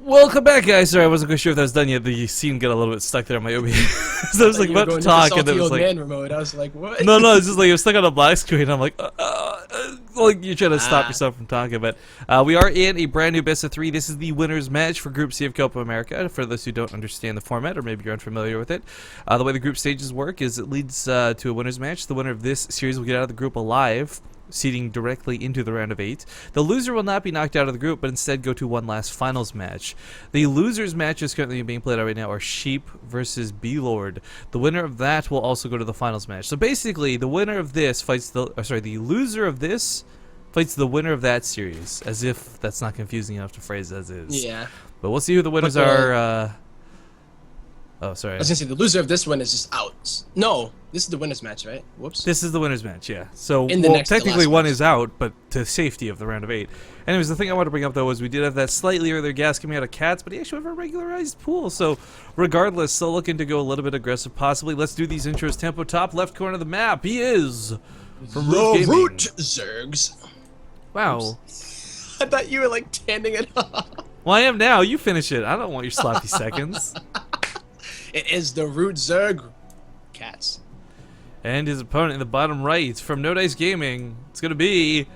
Welcome back, guys. Sorry, I wasn't quite sure if that was done yet. The scene got a little bit stuck there on my OB. So I was like about to talk, and it was like, man remote. I was like, what? no, it's just like it was stuck on a black screen. I'm like, like you're trying to stop yourself from talking. But we are in a brand new best of 3. This is the winners match for Group C of Copa America. For those who don't understand the format, or maybe you're unfamiliar with it, the way the group stages work is it leads to a winners match. The winner of this series will get out of the group alive, seeding directly into the round of 8. The loser will not be knocked out of the group, but instead go to one last finals match. The losers matches currently being played out right now are Sheep versus B-Lord. The winner of that will also go to the finals match. So basically, the winner of this fights the loser of this fights the winner of that series. As if that's not confusing enough to phrase as is. Yeah. But we'll see who the winners are. Oh, sorry. I was gonna say the loser of this one is just out. No, this is the winners match, right? Whoops. This is the winners match, yeah. So In the next to technically last one match. is out, but to safety of the round of 8. Anyways, the thing I want to bring up though is we did have that slightly earlier gas coming out of Catz, but he actually have a regularized pool. So regardless, still looking to go a little bit aggressive possibly. Let's do these intros. Tempo top left corner of the map. He is from The Gaming. Root Zergs. Wow. Oops. I thought you were like standing it up. Well, I am now. You finish it. I don't want your sloppy seconds. It is the Root Zerg. Catz. And his opponent in the bottom right from No Dice Gaming. It's gonna be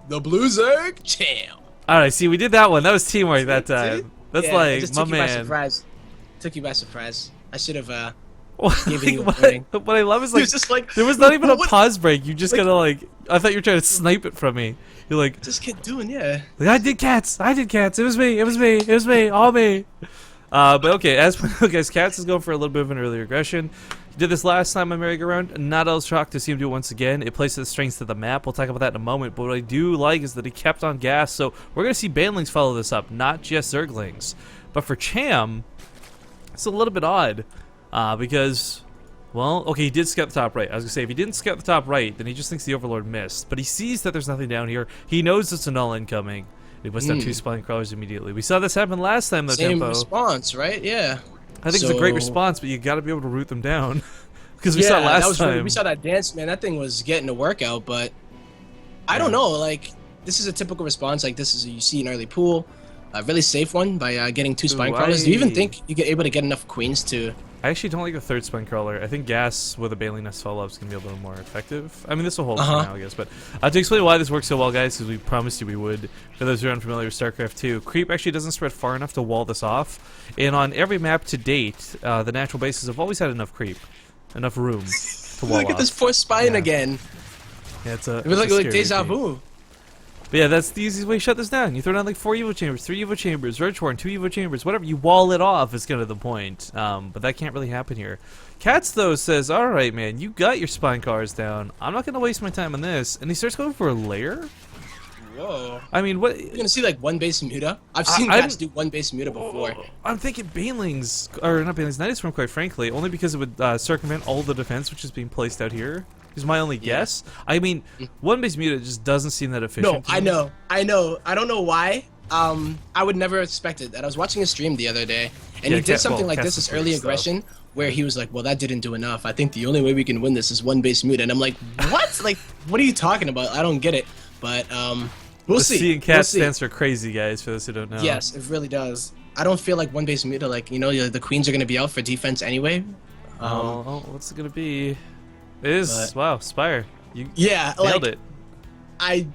The Blue Zerg Cham. Alright, see, we did that one. That was teamwork that time. That's Yeah, it like, just my took you by man. surprise. Took you by surprise. I should have What, given you a what, warning. what I love is He like, was just like, there was not even a what- pause break. You just like- gotta like, I thought you were trying to snipe it from me. You're like, Just kept doing, yeah. I did Catz. It was me, all me. But okay, as guys, Catz is going for a little bit of an earlier aggression. He did this last time on merry-go-round. Not all shocked to see him do it once again. It plays to the strengths of the map. We'll talk about that in a moment. But what I do like is that he kept on gas. So we're gonna see Banlings follow this up, not just Zerglings. But for Cham, it's a little bit odd because, well, okay, he did scout the top right. I was gonna say if he didn't scout the top right, then he just thinks the Overlord missed. But he sees that there's nothing down here. He knows it's a null incoming. He puts down 2 spine crawlers immediately. We saw this happen last time though. Same Tempo. response, right? Yeah. I think it's a great response, but you got to be able to root them down because we Yeah, saw that last was time. really- we saw that dance, man. That thing was getting a workout, but I don't know. Like, this is a typical response. Like, this is you see an early pool, a really safe one by getting 2 spine crawlers. Do you even think you get able to get enough queens to? I actually don't like the 3rd spine crawler. I think gas with a Bailey Nest follow-up is going to be a little more effective. I mean, this will hold for now, I guess. But to explain why this works so well, guys, because we promised you we would, for those who are unfamiliar with StarCraft 2, creep actually doesn't spread far enough to wall this off. And on every map to date, the natural bases have always had enough creep, enough room to wall Look at off. this poor spine Yeah. again. Yeah, it's a, It was it's a like scary deja feat. vu. But yeah, that's the easiest way to shut this down. You throw down like 4 Evo Chambers, 3 Evo Chambers, Roach Horn, 2 Evo Chambers, whatever. You wall it off is kind of the point. But that can't really happen here. Catz, though, says, alright, man, you got your spine cars down. I'm not going to waste my time on this. And he starts going for a lair? Whoa. I mean, what... You're gonna see like one base muta. I've seen I'm- Catz do one base muta before. I'm thinking Banelings, or not Banelings, Night Swarm, quite frankly, only because it would circumvent all the defense which is being placed out here. Is my only guess. I mean, one base muta just doesn't seem that efficient. No, to I me. know. I don't know why. I would never expect it. That I was watching a stream the other day, and Yeah, he did something well, like Catz this is early pretty aggression, where he was like, "Well, that didn't do enough. I think the only way we can win this is one base muta." And I'm like, "What? Like, what are you talking about? I don't get it." But we'll The see. C and We'll Catz see. stands for crazy, guys, for those who don't know. Yes, it really does. I don't feel like one base muta. Like, you know, the queens are gonna be out for defense anyway. What's it going to be? It is, wow, Spire. You Yeah, nailed like, it. I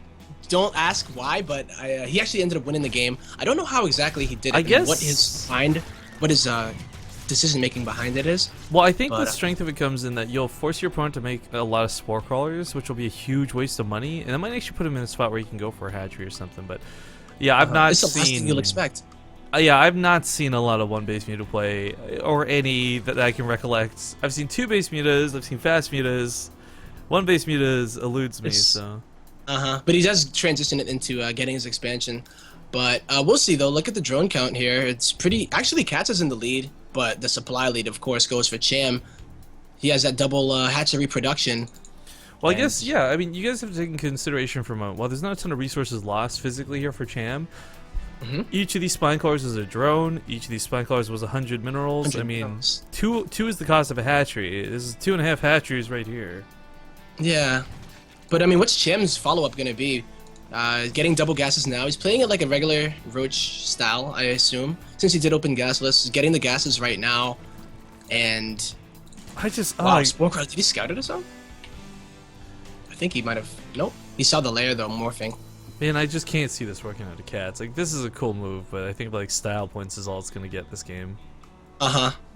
don't ask why, but he actually ended up winning the game. I don't know how exactly he did it. I and guess- what his decision making behind it is. Well, I think But, the strength of it comes in that you'll force your opponent to make a lot of spore crawlers, which will be a huge waste of money, and that might actually put him in a spot where he can go for a hatchery or something. But yeah, I've not It's the last thing seen. you'll expect. Yeah, I've not seen a lot of one base muta play, or any that I can recollect. I've seen 2 base mutas. I've seen fast mutas. One base mutas eludes me. It's- So But he does transition it into getting his expansion. But we'll see though. Look at the drone count here. It's pretty. Actually, Catz is in the lead, but the supply lead, of course, goes for Cham. He has that double hatchery production. well, I guess yeah. I mean, you guys have to take in consideration for a moment. While there's not a ton of resources lost physically here for Cham, each of these spine crawlers is a drone. Each of these spine crawlers was 100 minerals. 100 I mean, minerals. two is the cost of a hatchery. This is 2.5 hatcheries right here. Yeah, but I mean, what's Cham's follow-up gonna be? Getting double gases now. He's playing it like a regular Roach style, I assume, since he did open gasless. He's getting the gases right now, and I just wow, Spore Crawler, did he scout it or something? I think he might have. Nope, he saw the layer though morphing. man, I just can't see this working out of Catz. Like, this is a cool move, but I think like style points is all it's gonna get this game.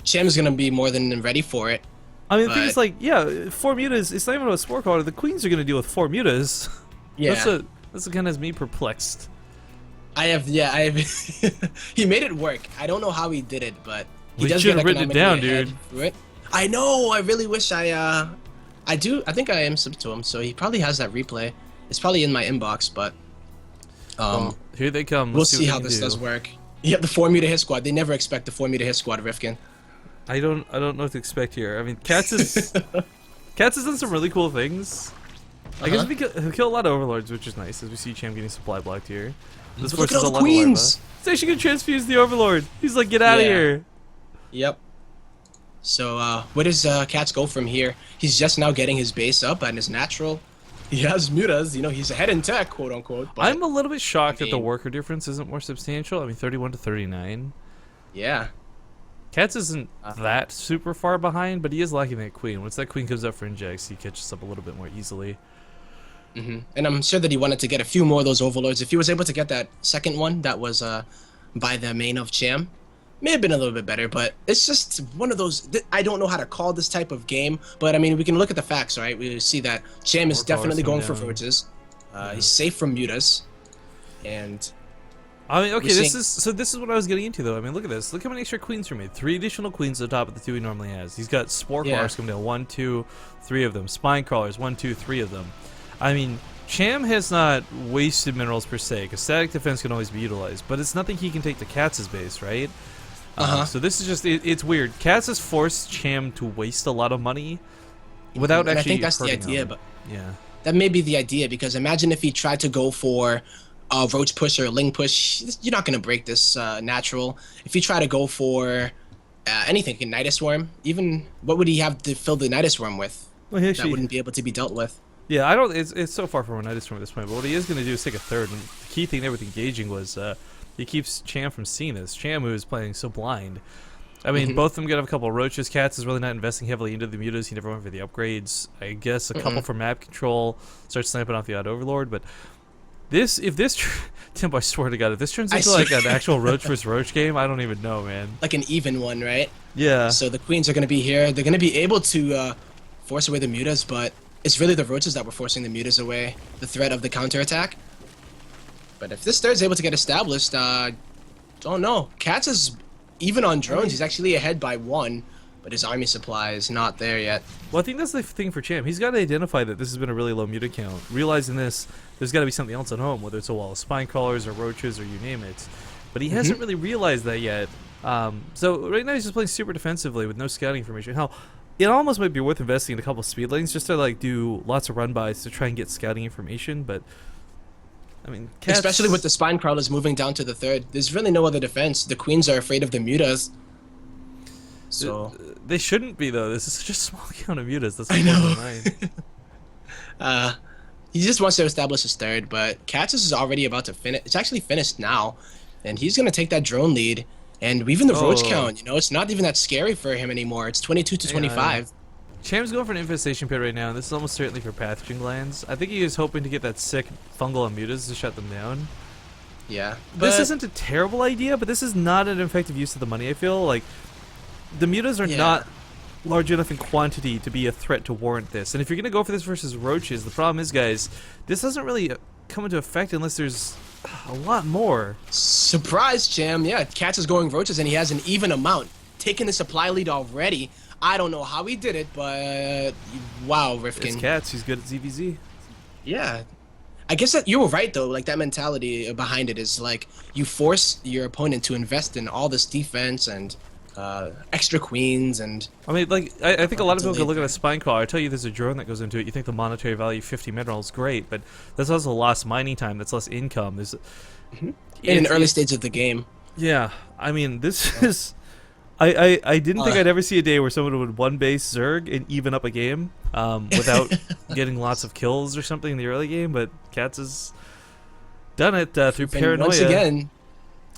Cham is gonna be more than ready for it. I mean, the thing is, like, yeah, 4 mutas. It's not even about Spore Crawler. The queens are gonna deal with 4 mutas. Yeah. That's what kind of has me perplexed. I have. He made it work. I don't know how he did it, but he We does should get have written it down, economically dude. ahead through it. I know. I really wish I do. I think I am sub to him, so he probably has that replay. It's probably in my inbox, but Well, here they come. we'll Let's see what how they this can does do. work. Yep, the 4 muta hit squad. They never expect the 4 muta hit squad, Rifkin. I don't know what to expect here. I mean, Catz has done some really cool things. I guess he'll kill a lot of overlords, which is nice, as we see Cham getting supply blocked here. This But look forces at a all the lot of larva. queens! He's actually gonna transfuse the overlord. He's like, get out of Yeah. here. Yep. So, where does Catz go from here? He's just now getting his base up and his natural. He has mutas, you know, he's ahead in tech, quote unquote. But, I'm a little bit shocked that the mean- worker difference isn't more substantial. I mean, 31 to 39. yeah. Catz isn't that super far behind, but he is lacking that queen. Once that queen comes up for injects, he catches up a little bit more easily. And I'm sure that he wanted to get a few more of those overlords. If he was able to get that second one that was by the main of Cham, may have been a little bit better, but it's just one of those. I don't know how to call this type of game, but I mean, we can look at the facts, right? We see that Cham is More definitely cars going come for down. roaches. He's safe from mutas, and I mean, okay, We're this seeing- is what I was getting into, though. I mean, look at this. Look how many extra queens are made. 3 additional queens on top of the 2 he normally has. He's got spore Yeah. crawlers coming down. 1, 2, 3 of them. Spine crawlers. 1, 2, 3 of them. I mean, Cham has not wasted minerals per se, because static defense can always be utilized, but it's nothing he can take to Katz's base, right? So this is just, it's weird. Katz has forced Cham to waste a lot of money without and I actually think that's the hurting idea, him. but Yeah. that may be the idea, because imagine if he tried to go for a roach push or a ling push. You're not going to break this natural. If you try to go for anything, a Nidus Worm, even what would he have to fill the Nidus Worm with? Well, he That actually, wouldn't be able to be dealt with. yeah, I don't. It's so far from a Nidus Storm at this point. But what he is going to do is take a third. And the key thing there with engaging was he keeps Cham from seeing this. Cham, who is playing so blind. I mean, both of them get a couple of roaches. Katz is really not investing heavily into the mutas. He never went for the upgrades. I guess a couple for map control. Starts snapping off the odd overlord. But this, if this, Tim, I swear to God, if this turns into like an actual roach versus roach game, I don't even know, man. Like an even one, right? Yeah. So the queens are going to be here. They're going to be able to force away the mutas, but it's really the roaches that were forcing the mutas away. The threat of the counterattack. But if this third's able to get established, don't know. Katz is even on drones. He's actually ahead by 1, but his army supply is not there yet. Well, I think that's the thing for Cham. He's got to identify that this has been a really low muta count. Realizing this, there's got to be something else at home, whether it's a wall of spine crawlers or roaches or you name it. But he hasn't really realized that yet. So right now he's just playing super defensively with no scouting information. Hell, it almost might be worth investing in a couple of speed lanes just to like do lots of run-bys to try and get scouting information. But I mean, Katz, Especially with the spine crawlers moving down to the third. There's really no other defense. The queens are afraid of the mutas. So they shouldn't be though. This is such a small count of mutas. That's I what know. blows my mind. he just wants to establish his third, but Katz is already about to finish. It's actually finished now, and he's gonna take that drone lead. And even the roach Oh. count, you know, it's not even that scary for him anymore. It's 22 to 25. Cham's going for an infestation pit right now, and this is almost certainly for pathogen glands. I think he is hoping to get that sick fungal on mutas to shut them down. Yeah. This isn't a terrible idea, but this is not an effective use of the money, I feel. Like, the mutas are Yeah. not large enough in quantity to be a threat to warrant this. And if you're going to go for this versus roaches, the problem is, guys, this doesn't really come into effect unless there's a lot more. Surprise, Cham. Yeah, Katz is going roaches, and he has an even amount. Taking the supply lead already. I don't know how he did it, but wow, It's Rifkin. Katz, he's good at ZVZ. Yeah. I guess that you were right, though. Like, that mentality behind it is, like, you force your opponent to invest in all this defense and extra queens and... I mean, like, I think a lot of people Delayed can look at a spine crawler. I tell you, there's a drone that goes into it. You think the monetary value, 50 minerals, great, but that's also lost mining time. That's less income. There's in an early stage of the game. Yeah, I mean, this is. I didn't think I'd ever see a day where someone would one base Zerg and even up a game without getting lots of kills or something in the early game. But Katz is Done it through And paranoia. once again,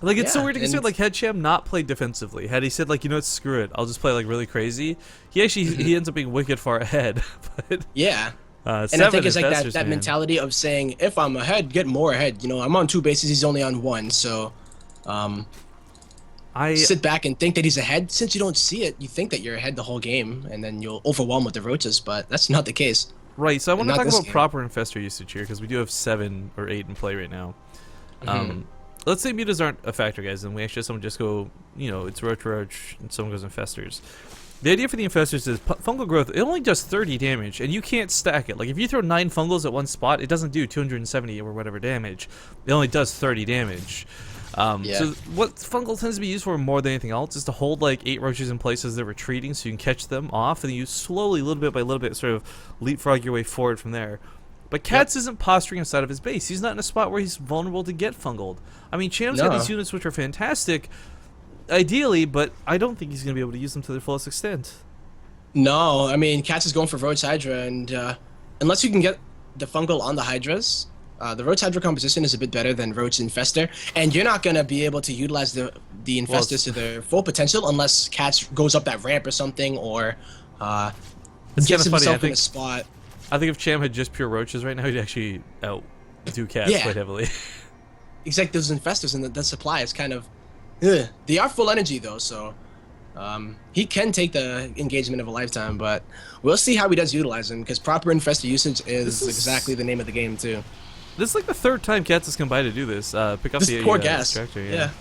Like, it's so yeah, weird to consider, like, had Cham not played defensively, had he said, like, you know what, screw it, I'll just play, like, really crazy, he actually, he ends up being wicked far ahead. But, yeah. And I seven think it's like investors, that man. mentality of saying, if I'm ahead, get more ahead. You know, I'm on 2 bases, he's only on 1, so sit back and think that he's ahead. Since you don't see it, you think that you're ahead the whole game, and then you'll overwhelm with the roaches, but that's not the case. Right, so I want to Not talk this about game. proper infestor usage here, because we do have 7 or 8 in play right now. Let's say mutas aren't a factor, guys, and we actually have someone just go, you know, it's roach, and someone goes infestors. The idea for the infestors is fungal growth, it only does 30 damage, and you can't stack it. Like, if you throw 9 fungals at one spot, it doesn't do 270 or whatever damage. It only does 30 damage. So what fungal tends to be used for more than anything else is to hold, like, 8 roaches in place as they're retreating so you can catch them off, and then you slowly, little bit by little bit, sort of leapfrog your way forward from there. But Catz isn't posturing inside of his base. He's not in a spot where he's vulnerable to get fungaled. I mean, Cham's got these units which are fantastic, ideally, but I don't think he's going to be able to use them to their fullest extent. No, I mean, Catz is going for Roach Hydra, and unless you can get the fungal on the Hydras, the Roach Hydra composition is a bit better than Roach Infester, and you're not going to be able to utilize the Infestors to their full potential unless Catz goes up that ramp or something, or It's gets kind of funny, himself in a spot. I think if Cham had just pure roaches right now, he'd actually outdo Catz quite heavily. It's like those Infestors and the supply is kind of... Ugh. They are full energy, though, so... he can take the engagement of a lifetime, but we'll see how he does utilize them, because proper Infestor usage is exactly the name of the game, too. This is like the 3rd time Catz has come by to do this. Pick up this the poor gas. distractor, Yeah.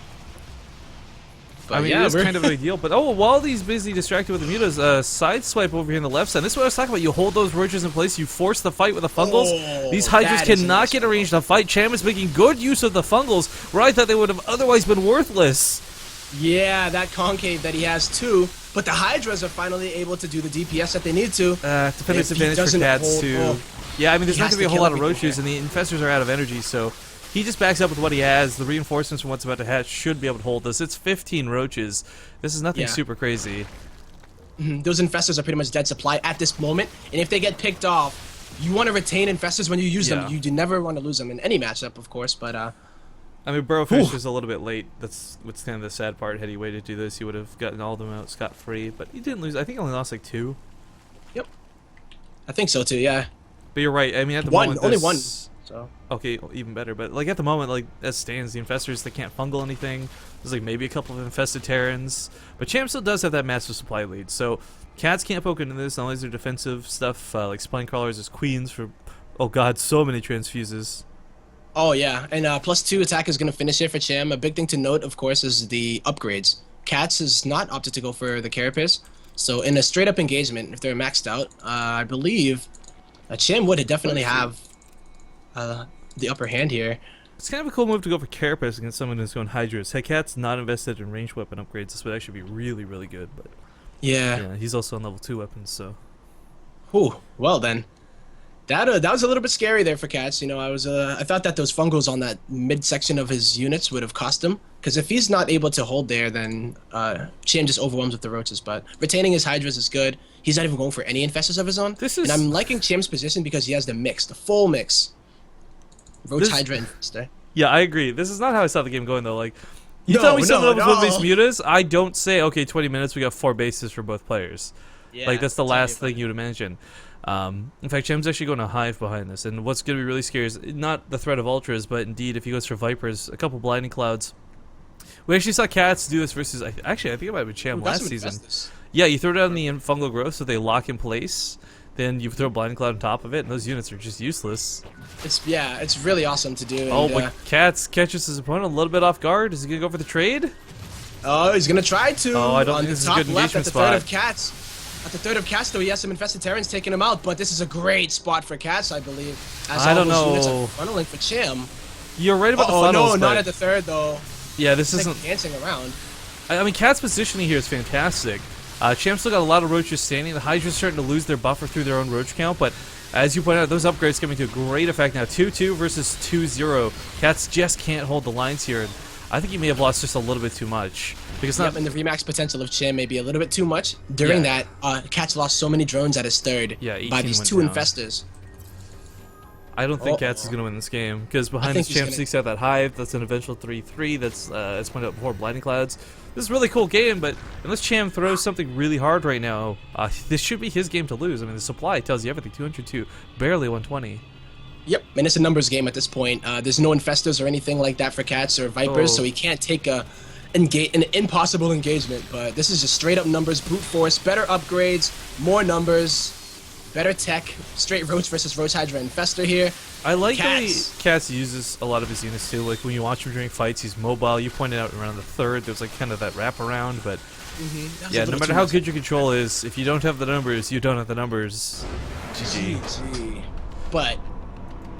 But I mean, it's kind of a big deal. But while he's busy distracted with the mutas, sideswipe over here on the left side. This is what I was talking about. You hold those roaches in place. You force the fight with the fungals. These Hydras cannot get arranged to fight. Cham is making good use of the fungals, where I thought they would have otherwise been worthless. Yeah, that concave that he has too. But the Hydras are finally able to do the DPS that they need to. Defender's advantage for Catz too. Yeah, I mean, there's not going to be a whole lot of roaches, and the infestors are out of energy, so he just backs up with what he has. The reinforcements from what's about to hatch should be able to hold this. It's 15 roaches. This is nothing super crazy. Those infestors are pretty much dead supply at this moment, and if they get picked off, you want to retain infestors when you use them. You do never want to lose them in any matchup, of course, but I mean, Burrowfish was a little bit late. That's what's kind of the sad part. Had he waited to do this, he would have gotten all of them out scot-free, but he didn't lose. I think he only lost like 2. Yep. I think so too, yeah. But you're right. I mean, at the moment, only 1. So okay, even better. But like at the moment, like as stands, the infestors, they can't fungal anything. There's like maybe a couple of infested Terrans, but Cham still does have that massive supply lead. So Catz can't poke into this. Not only is there defensive stuff like spine crawlers as queens for, oh god, so many transfuses. Oh yeah, and +2 attack is gonna finish it for Cham. A big thing to note, of course, is the upgrades. Catz has not opted to go for the Carapace, so in a straight up engagement, if they're maxed out, I believe Cham would definitely have the upper hand here. It's kind of a cool move to go for Carapace against someone who's going Hydras. Had Catz not invested in ranged weapon upgrades, this would actually be really, really good. But yeah, he's also on level 2 weapons, so. Whew, well then. That was a little bit scary there for Catz. You know, I thought that those fungals on that midsection of his units would have cost him, because if he's not able to hold there, then Cham just overwhelms with the roaches. But retaining his Hydras is good. He's not even going for any infestors of his own. And I'm liking Cham's position because he has the mix, the full mix. Roach Hydra infestor. Yeah, I agree. This is not how I saw the game going though. Like, you tell me something with base mutas, I don't say, okay, 20 minutes, we got 4 bases for both players. Yeah, like that's the last thing you would imagine. In fact, Cham's actually going to Hive behind this, and what's going to be really scary is not the threat of Ultras, but indeed if he goes for Vipers, a couple Blinding Clouds. We actually saw Catz do this versus, actually I think it might have been Cham last season. Yeah, you throw down the fungal growth so they lock in place, then you throw Blinding Cloud on top of it, and those units are just useless. It's really awesome to do. Oh, but Catz catches his opponent a little bit off guard. Is he going to go for the trade? Oh, he's going to try to. Oh, I don't think this is a good engagement spot. At the third of Catz, though, he has some infested Terrans taking him out, but this is a great spot for Catz, I believe. As I don't know. Units are funneling for Cham. You're right about the funnels. Oh, no, not at the third, though. Yeah, this it's isn't... like dancing around. I mean, Catz's positioning here is fantastic. Cham's still got a lot of roaches standing. The Hydra's starting to lose their buffer through their own roach count, but as you point out, those upgrades coming to a great effect now. 2-2 versus 2-0. Catz just can't hold the lines here. I think he may have lost just a little bit too much. Because and the remax potential of Cham may be a little bit too much. During that, Catz lost so many drones at his third by these 2 infestors. I don't think Uh-oh. Catz is going to win this game because behind think this he's Cham gonna- sneaks out that hive. That's an eventual 3-3. That's as pointed out before, blinding clouds. This is a really cool game, but unless Cham throws something really hard right now, this should be his game to lose. I mean, the supply tells you everything. 202, barely 120. Yep, and it's a numbers game at this point. There's no infestors or anything like that for Catz or Vipers, Oh. so he can't take an impossible engagement. But this is just straight up numbers, brute force, better upgrades, more numbers, better tech, straight Roach versus Roach Hydra Infestor here. I like the way Catz. Catz uses a lot of his units too. Like when you watch him during fights, he's mobile. You pointed out around the third, there's like kind of that wraparound, but That was yeah, a no little matter too how much. good your control is, if you don't have the numbers, you don't have the numbers. GG. GG. But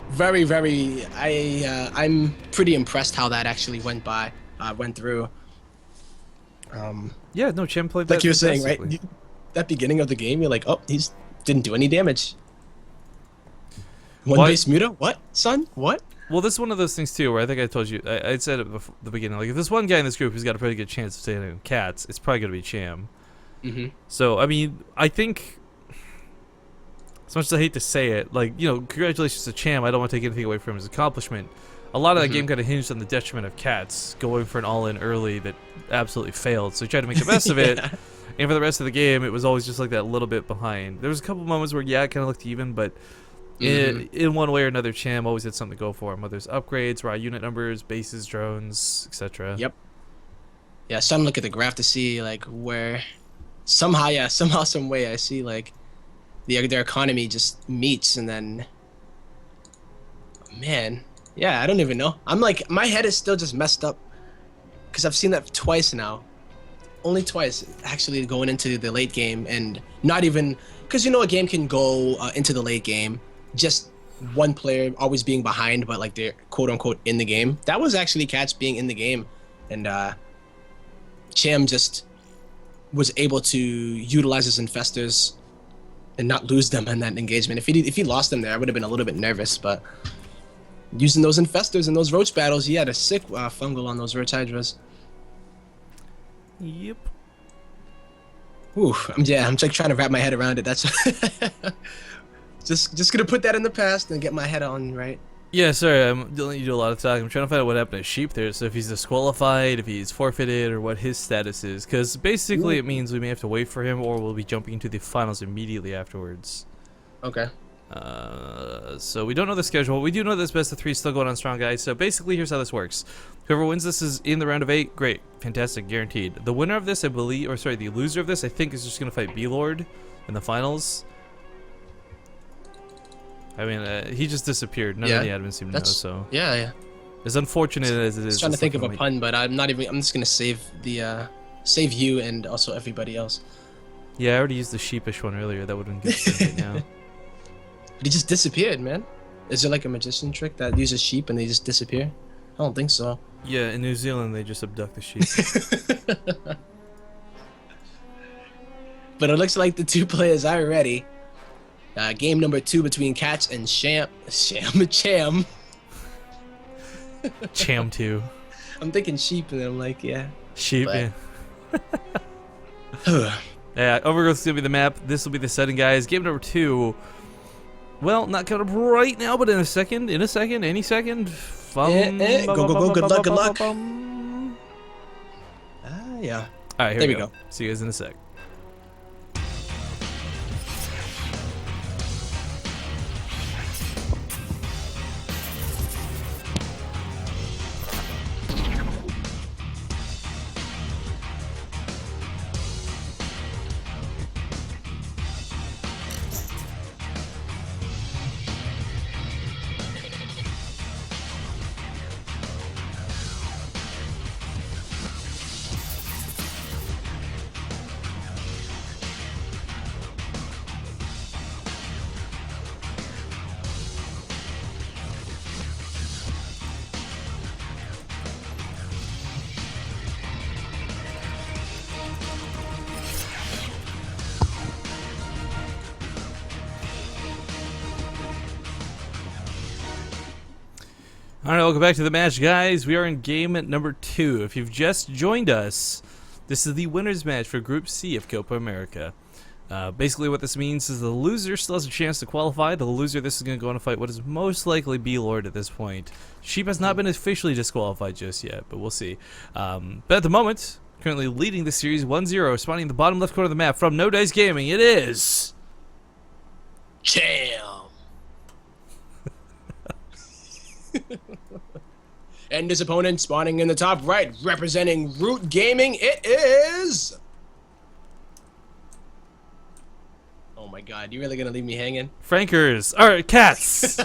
very, very, I'm pretty impressed how that actually went through. Yeah, no, Cham played Like that you were saying, right? fantastically. That beginning of the game, you're like, oh, he's didn't do any damage. One What? base muta? What, son? What? Well, this is one of those things too, where I think I told you, I said it before the beginning. Like, if there's one guy in this group who's got a pretty good chance of staying Catz, it's probably gonna be Cham. Mm-hmm. So, I mean, I think, as much as I hate to say it, like, you know, congratulations to Cham. I don't want to take anything away from his accomplishment. A lot of that game kind of hinged on the detriment of Catz going for an all-in early that absolutely failed. So he tried to make the best of it, and for the rest of the game, it was always just like that little bit behind. There was a couple moments where, yeah, it kind of looked even, but in one way or another, Cham always had something to go for him. Whether it's upgrades, raw unit numbers, bases, drones, etc. Yep. Yeah, so I'm looking at the graph to see like where somehow, some way I see like their economy just meets and then man, yeah, I don't even know. I'm like my head is still just messed up because I've seen that twice now. Only twice actually going into the late game and not even because you know a game can go into the late game just one player always being behind but like they're quote unquote in the game. That was actually Catz being in the game and Cham just was able to utilize his infestors and not lose them in that engagement. If he lost them there, I would have been a little bit nervous. But using those infestors in those roach battles, he had a sick fungal on those roach hydras. Yep. Ooh, I'm like trying to wrap my head around it. That's just gonna put that in the past and get my head on right. Yeah, sorry, I'm letting you do a lot of talking. I'm trying to find out what happened to Sheep there. So if he's disqualified, if he's forfeited, or what his status is. Because basically it means we may have to wait for him, or we'll be jumping into the finals immediately afterwards. Okay. So we don't know the schedule. We do know this best of 3 is still going on strong, guys. So basically, here's how this works. Whoever wins this is in the round of 8. Great. Fantastic. Guaranteed. The winner of this, I believe, or sorry, the loser of this, I think, is just going to fight B-Lord in the finals. I mean, he just disappeared. None of the admins seem to know, so... Yeah. As unfortunate as it I is... was trying to just think of a looking pun, but I'm just gonna save save you and also everybody else. Yeah, I already used the sheepish one earlier. That would have been good right now. But he just disappeared, man. Is there like a magician trick that uses sheep and they just disappear? I don't think so. Yeah, in New Zealand, they just abduct the sheep. But it looks like the two players are ready. Game number 2 between Catz and Cham. Cham 2. I'm thinking sheep, and I'm like, yeah. Sheep, But- yeah. Yeah, Overgrowth's gonna be the map. This will be the setting, guys. Game number 2. Well, not coming up right now, but any second. Go. Good luck. Yeah. All right, here There we we go. See you guys in a sec. Alright, welcome back to the match, guys. We are in game number 2. If you've just joined us, this is the winner's match for Group C of Copa America. Basically what this means is the loser still has a chance to qualify. The loser this is going to go on to fight what is most likely B-Lord at this point. Sheep has not been officially disqualified just yet, but we'll see. But at the moment, currently leading the series 1-0, spawning in the bottom left corner of the map from No Dice Gaming, it is... Cham! And his opponent spawning in the top right, representing Root Gaming, it is... Oh my god, you really gonna leave me hanging? Frankers! Alright, Catz!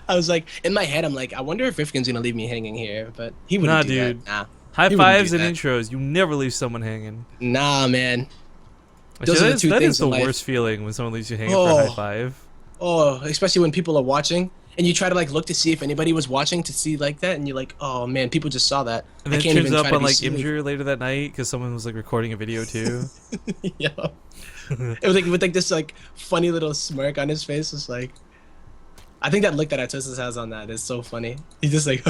I was like, in my head, I'm like, I wonder if Rifkin's gonna leave me hanging here, but he wouldn't Nah, do dude. that. Nah. High He wouldn't fives do and that. intros. You never leave someone hanging. Nah, man. Actually, Those are the two that things is the in life. worst feeling when someone leaves you hanging for a high five. Oh, especially when people are watching, and you try to like look to see if anybody was watching to see like that, and you're like, oh man, people just saw that. And then I it can't turns even up try to on be like smooth. Imgur later that night because someone was like recording a video too. Yeah. It was like with like this like funny little smirk on his face. It's like, I think that look that Atosis has on that is so funny. He's just like,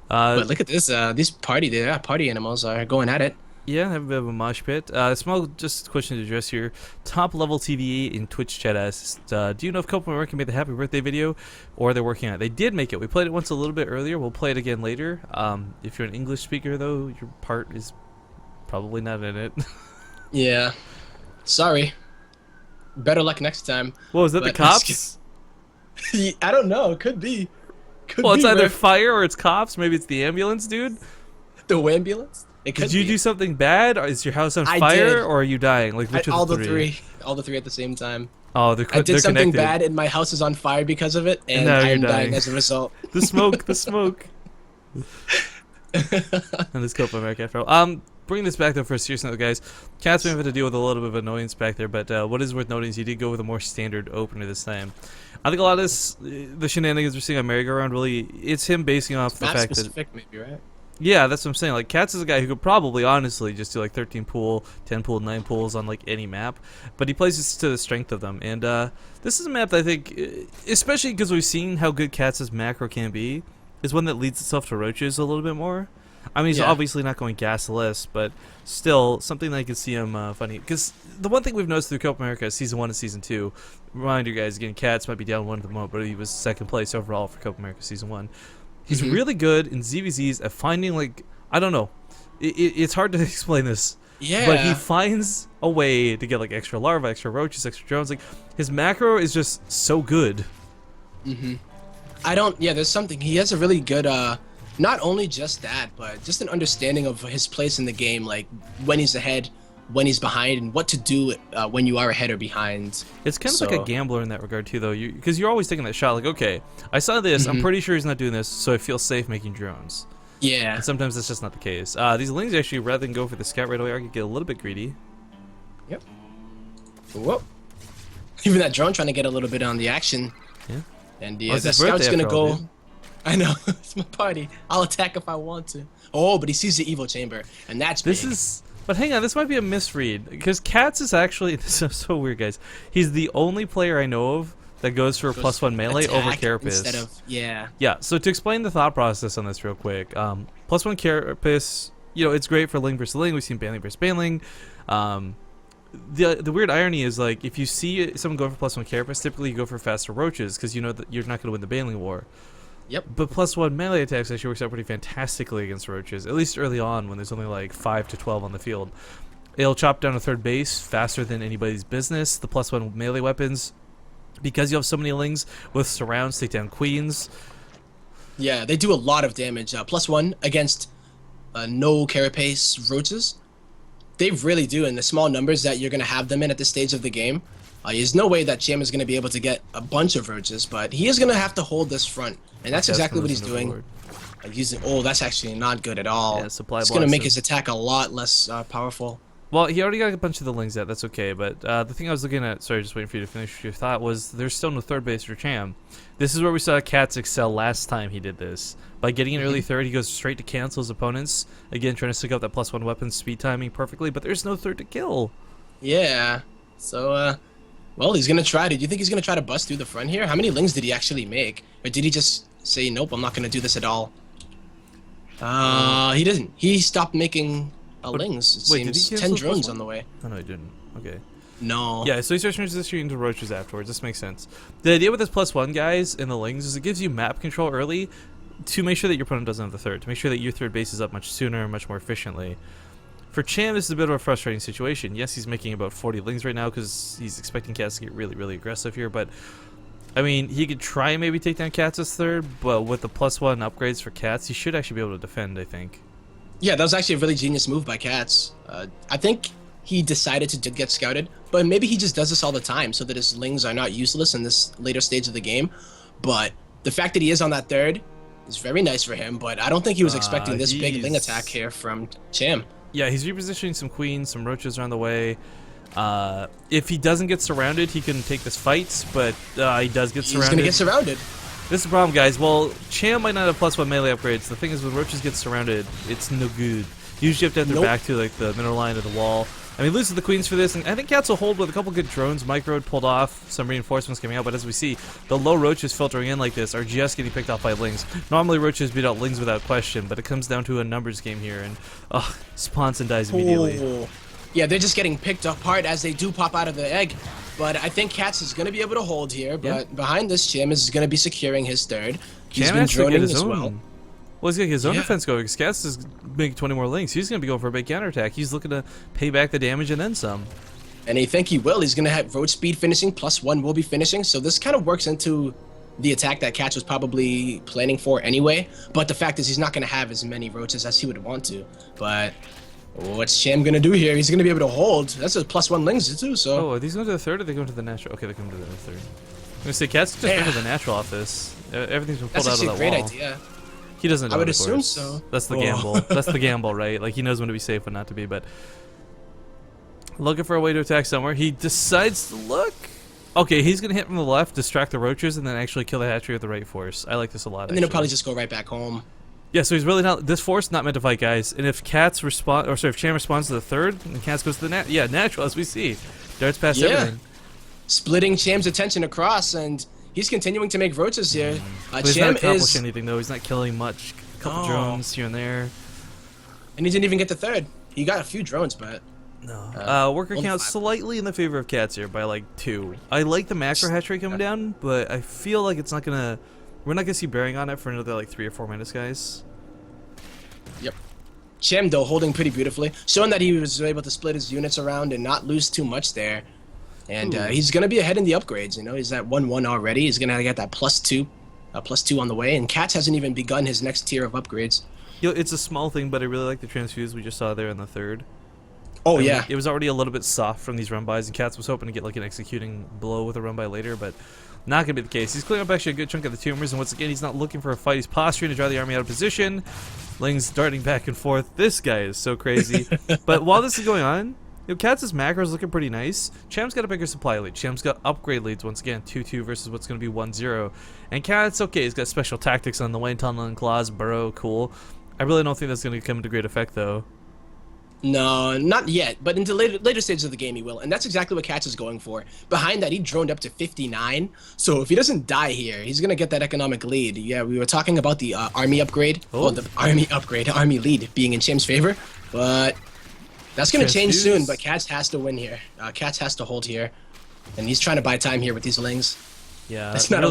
But look at this. These party animals are going at it. Yeah, have a bit of a mosh pit. Small, just question to address here. Top level TV in Twitch chat asks, do you know if Copa América made the happy birthday video, or they're working on it? They did make it. We played it once a little bit earlier. We'll play it again later. If you're an English speaker, though, your part is probably not in it. Yeah. Sorry. Better luck next time. What was that? The But- cops? I don't know. It could be. Could Well, it's be, either man. fire or it's cops. Maybe it's the ambulance, dude. The ambulance. It could Did you be. do something bad? Or is your house on I fire, did. or are you dying? Like which of all the the three? all the three at the same time. Oh, they're I did they're something connected. bad, and my house is on fire because of it, and now I you're am dying dying. as a result. The smoke, the smoke. And this Copa America after all. Bring this back though for a serious note, guys. Catz may have had to deal with a little bit of annoyance back there, but what is worth noting is he did go with a more standard opener this time. I think a lot of this, the shenanigans we're seeing on merry-go-round, really, it's him basing off the Map fact that... specific, maybe, right? Yeah, that's what I'm saying. Like, Catz is a guy who could probably, honestly, just do like 13 pool, 10 pool, 9 pools on like any map, but he plays this to the strength of them. And this is a map that I think, especially because we've seen how good Katz's macro can be, is one that leads itself to roaches a little bit more. I mean, he's Yeah. obviously not going gasless, but still something that I can see him funny. Because the one thing we've noticed through Copa America is Season 1 and Season 2. Remind you guys, again, Catz might be down 1 at the moment, but he was second place overall for Copa America Season 1. He's really good in ZVZs at finding, like, I don't know. It's hard to explain this. Yeah. But he finds a way to get, like, extra larvae, extra roaches, extra drones. Like, his macro is just so good. Yeah, there's something. He has a really good, not only just that, but just an understanding of his place in the game, like when he's ahead, when he's behind, and what to do when you are ahead or behind. It's kind of like a So- gambler in that regard, too, though. Because you're always taking that shot, like, okay, I saw this, I'm pretty sure he's not doing this, so I feel safe making drones. Yeah. And sometimes that's just not the case. These lings actually, rather than go for the scout right away, are going to get a little bit greedy. Yep. Whoop. Even that drone trying to get a little bit on the action. Yeah. And Oh, it's the his scout's birthday gonna after all, go. dude. I know. It's my party. I'll attack if I want to. Oh, but he sees the evil chamber, and that's This big. is... But hang on, this might be a misread. Because Catz is actually... This is so weird, guys. He's the only player I know of that goes for a +1 melee over Attack Carapace. instead of yeah. Yeah, so to explain the thought process on this real quick, +1 Carapace, you know, it's great for Ling versus Ling. We've seen Banling versus Banling. The weird irony is, like, if you see someone go for +1 Carapace, typically you go for faster roaches because you know that you're not going to win the Banling war. Yep. But +1 melee attacks actually works out pretty fantastically against roaches, at least early on when there's only like 5 to 12 on the field. It'll chop down a third base faster than anybody's business. The +1 melee weapons, because you have so many lings with surrounds, take down queens. Yeah, they do a lot of damage. +1 against no carapace roaches. They really do in the small numbers that you're gonna have them in at this stage of the game. There's no way that Cham is gonna be able to get a bunch of roaches, but he is gonna have to hold this front, and that's exactly what he's doing. Using that's actually not good at all. Yeah, supply it's gonna blocks make are- his attack a lot less powerful. Well, he already got a bunch of the lings out. That's okay. But the thing I was looking at, sorry, just waiting for you to finish your thought, was there's still no third base for Cham. This is where we saw Catz excel last time he did this. By getting an early third, he goes straight to cancel his opponents. Again, trying to stick up that +1 weapon speed timing perfectly, but there's no third to kill. Yeah. So well, he's gonna try to. Do you think he's gonna try to bust through the front here? How many lings did he actually make, or did he just say, "Nope, I'm not gonna do this at all"? He didn't. He stopped making lings. It wait, did he seems cancel 10 the plus drones one? on the way. Oh no, he didn't. Okay. No. Yeah, so he starts transitioning into roaches afterwards. This makes sense. The idea with this +1 guys in the lings is it gives you map control early to make sure that your opponent doesn't have the third, to make sure that your third base is up much sooner and much more efficiently. For Cham, this is a bit of a frustrating situation. Yes, he's making about 40 lings right now because he's expecting Catz to get really, really aggressive here, but I mean, he could try and maybe take down Katz's third, but with the +1 upgrades for Catz, he should actually be able to defend, I think. Yeah, that was actually a really genius move by Catz. I think he decided to get scouted, but maybe he just does this all the time so that his lings are not useless in this later stage of the game. But the fact that he is on that third is very nice for him, but I don't think he was expecting this big ling attack here from Cham. Yeah, he's repositioning some queens, some roaches around the way. If he doesn't get surrounded, he can take this fight, but he does get surrounded. He's gonna get surrounded. This is the problem, guys. Well, Cham might not have +1 melee upgrades. The thing is, when roaches get surrounded, it's no good. You usually have to have their back to like the middle line of the wall. I mean, loses the queens for this, and I think Catz will hold with a couple good drones. Micro pulled off, some reinforcements coming out, but as we see, the low roaches filtering in like this are just getting picked off by lings. Normally, roaches beat out lings without question, but it comes down to a numbers game here, and spawns and dies immediately. Oh. Yeah, they're just getting picked apart as they do pop out of the egg. But I think Catz is going to be able to hold here, but behind this, Cham is going to be securing his third. He's been droning as well. Well, he's going to get his own defense going, because Catz is making 20 more links. He's going to be going for a big counterattack. He's looking to pay back the damage and then some. And I think he will. He's going to have road speed finishing, +1 will be finishing. So this kind of works into the attack that Catz was probably planning for anyway. But the fact is he's not going to have as many roaches as he would want to. But what's Cham going to do here? He's going to be able to hold. That's a +1 lings too, so... Oh, are these going to the third or are they going to the natural? Okay, they're going to the third. I'm going to say Catz just went to the natural off this. Everything's been pulled out of that wall. That's actually a great idea. He doesn't know, I would of assume course. so. That's the gamble. That's the gamble, right? Like, he knows when to be safe, when not to be, but... Looking for a way to attack somewhere. He decides to look... Okay, he's going to hit from the left, distract the roaches, and then actually kill the hatchery with the right force. I like this a lot, And then he'll probably just go right back home. Yeah, so he's really not... This force not meant to fight, guys. And if Catz respond... Or sorry, if Cham responds to the third, and Catz goes to the natural, as we see. Darts past everything. Splitting Cham's attention across, and he's continuing to make roaches here. But he's not accomplishing anything, though. He's not killing much. A couple drones here and there. And he didn't even get the third. He got a few drones, but... No. Worker count slightly in the favor of Catz here by like 2. I like the macro hatchery coming down, but I feel like it's not gonna... We're not gonna see bearing on it for another like 3 or 4 minutes, guys. Yep. Cham, though, holding pretty beautifully, showing that he was able to split his units around and not lose too much there. And he's gonna be ahead in the upgrades. You know, he's at 1-1 already. He's gonna get that +2 on the way. And Catz hasn't even begun his next tier of upgrades. You know, it's a small thing, but I really like the transfuse we just saw there in the third. Oh, I mean, yeah. It was already a little bit soft from these run-bys, and Catz was hoping to get like an executing blow with a run-by later, but not going to be the case. He's clearing up actually a good chunk of the tumors, and once again, he's not looking for a fight. He's posturing to drive the army out of position. Ling's darting back and forth. This guy is so crazy. But while this is going on, you know, Katz's macro is looking pretty nice. Cham's got a bigger supply lead. Cham's got upgrade leads once again, 2-2 versus what's going to be 1-0. And Catz, okay, he's got special tactics on the way, tunnel and claws, burrow, cool. I really don't think that's going to come into great effect, though. No, not yet, but into later stages of the game he will, and that's exactly what Catz is going for. Behind that, he droned up to 59, so if he doesn't die here, he's going to get that economic lead. Yeah, we were talking about the army upgrade, well, the army lead being in Cham's favor, but that's going to change soon, but Catz has to win here. Catz has to hold here, and he's trying to buy time here with these lings. Yeah, that's not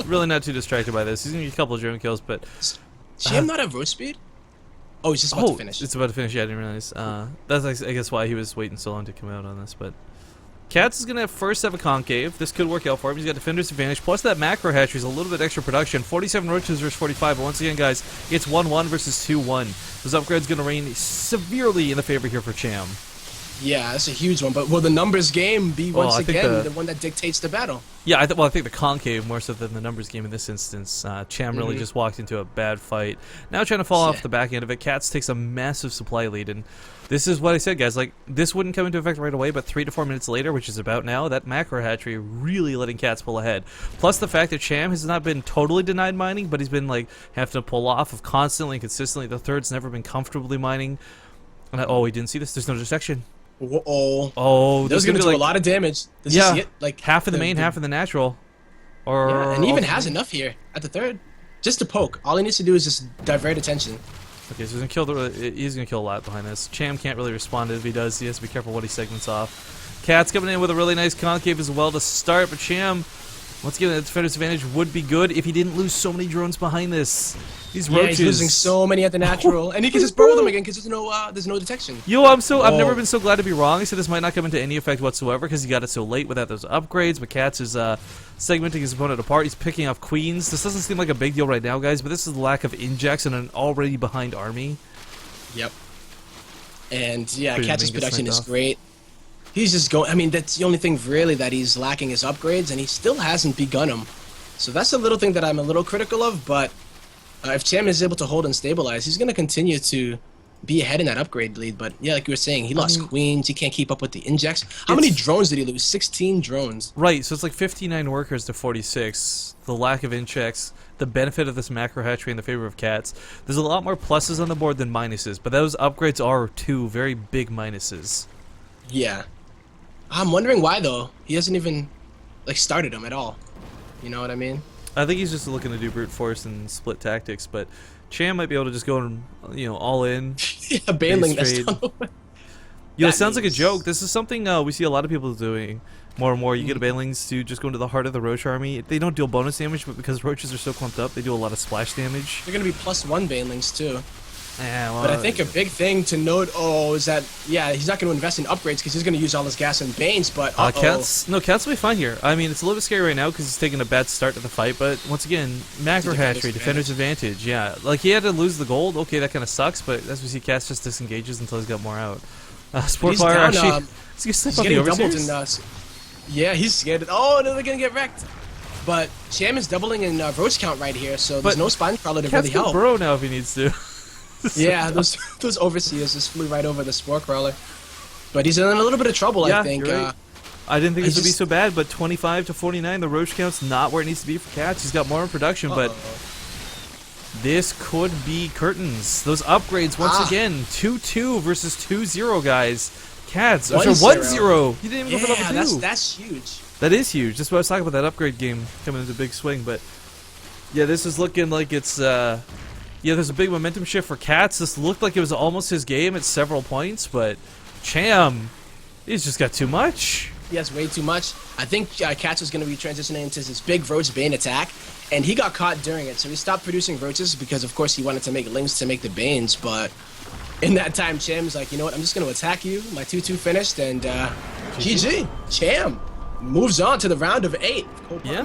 really not too distracted by this. He's going to get a couple of drone kills, but... Cham not have road speed? Oh, he's just about to finish. It's about to finish. Yeah, I didn't realize. That's, I guess, why he was waiting so long to come out on this. But Catz is going to first have a concave. This could work out for him. He's got defender's advantage. Plus that macro hatchery is a little bit extra production. 47 roaches versus 45. But once again, guys, it's 1-1 versus 2-1. This upgrade's going to reign severely in the favor here for Cham. Yeah, that's a huge one. But will the numbers game be once again the one that dictates the battle? Yeah, I think the concave more so than the numbers game in this instance. Cham really just walked into a bad fight. Now trying to fall off the back end of it. Catz takes a massive supply lead, and this is what I said, guys. Like, this wouldn't come into effect right away, but 3 to 4 minutes later, which is about now, that macro hatchery really letting Catz pull ahead. Plus the fact that Cham has not been totally denied mining, but he's been like having to pull off of constantly and consistently. The third's never been comfortably mining. And we didn't see this. There's no distraction. Oh, this is going to do a lot of damage. Does yeah, you see it? Like half of the main, half of the natural. And he even has enough here at the third. Just to poke. All he needs to do is just divert attention. Okay, so he's gonna kill a lot behind this. Cham can't really respond if he does. He has to be careful what he segments off. Catz coming in with a really nice concave as well to start, but Cham, once again, the defender's advantage would be good if he didn't lose so many drones behind this. These roaches. He's losing so many at the natural, and he can just burrow them again because there's no detection. Yo, I've never been so glad to be wrong. I said this might not come into any effect whatsoever because he got it so late without those upgrades. But Catz is segmenting his opponent apart. He's picking off queens. This doesn't seem like a big deal right now, guys, but this is the lack of injects in an already behind army. Yep. And yeah, Pretty Catz's big, gets production sniped is off. great. He's just going. I mean, that's the only thing really that he's lacking is upgrades, and he still hasn't begun them. So that's a little thing that I'm a little critical of. But if Cham is able to hold and stabilize, he's going to continue to be ahead in that upgrade lead. But yeah, like you were saying, he lost queens. He can't keep up with the injects. How many drones did he lose? 16 drones. Right, so it's like 59 workers to 46. The lack of inchecks, the benefit of this macro hatchery in the favor of Catz. There's a lot more pluses on the board than minuses, but those upgrades are two very big minuses. Yeah. I'm wondering why, though. He hasn't even started them at all. You know what I mean? I think he's just looking to do brute force and split tactics, but Cham might be able to just go and, all in. Yeah, bailing base this trade. time. It sounds like a joke. This is something we see a lot of people doing more and more. You get bailings to just go into the heart of the roach army. They don't deal bonus damage, but because roaches are so clumped up, they do a lot of splash damage. They're going to be +1 bailings, too. Yeah, well, But I think a big thing to note, is that, he's not going to invest in upgrades because he's going to use all his gas and Banes, but Catz will be fine here. I mean, it's a little bit scary right now because he's taking a bad start to the fight, but once again, macro hatchery, defender's advantage, yeah. Like, he had to lose the gold, okay, that kind of sucks, but as we see, Catz just disengages until he's got more out. Sport Fire, actually, he's getting doubled in, yeah, he's scared. Oh, no, they're going to get wrecked. But Cham is doubling in roach count right here, so there's no spine crawler to really help. Catz can burrow now if he needs to. Yeah, those overseers just flew right over the spore crawler. But he's in a little bit of trouble, I think. You're right. I didn't think this would be so bad, but 25 to 49, the roach count's not where it needs to be for Catz. He's got more in production, but this could be curtains. Those upgrades, once again, 2-2 versus 2-0, guys. Catz, 1-0. He didn't even go for number 2. That's huge. That is huge. That's what I was talking about, that upgrade game coming into big swing. But yeah, this is looking like it's there's a big momentum shift for Catz. This looked like it was almost his game at several points, but Cham, he's just got too much. He has way too much. I think Catz was going to be transitioning into this big roach bane attack, and he got caught during it. So he stopped producing roaches because, of course, he wanted to make lings to make the banes. But in that time, Cham's like, you know what? I'm just going to attack you. My 2-2 finished, and GG. Cham moves on to the round of 8. Yeah.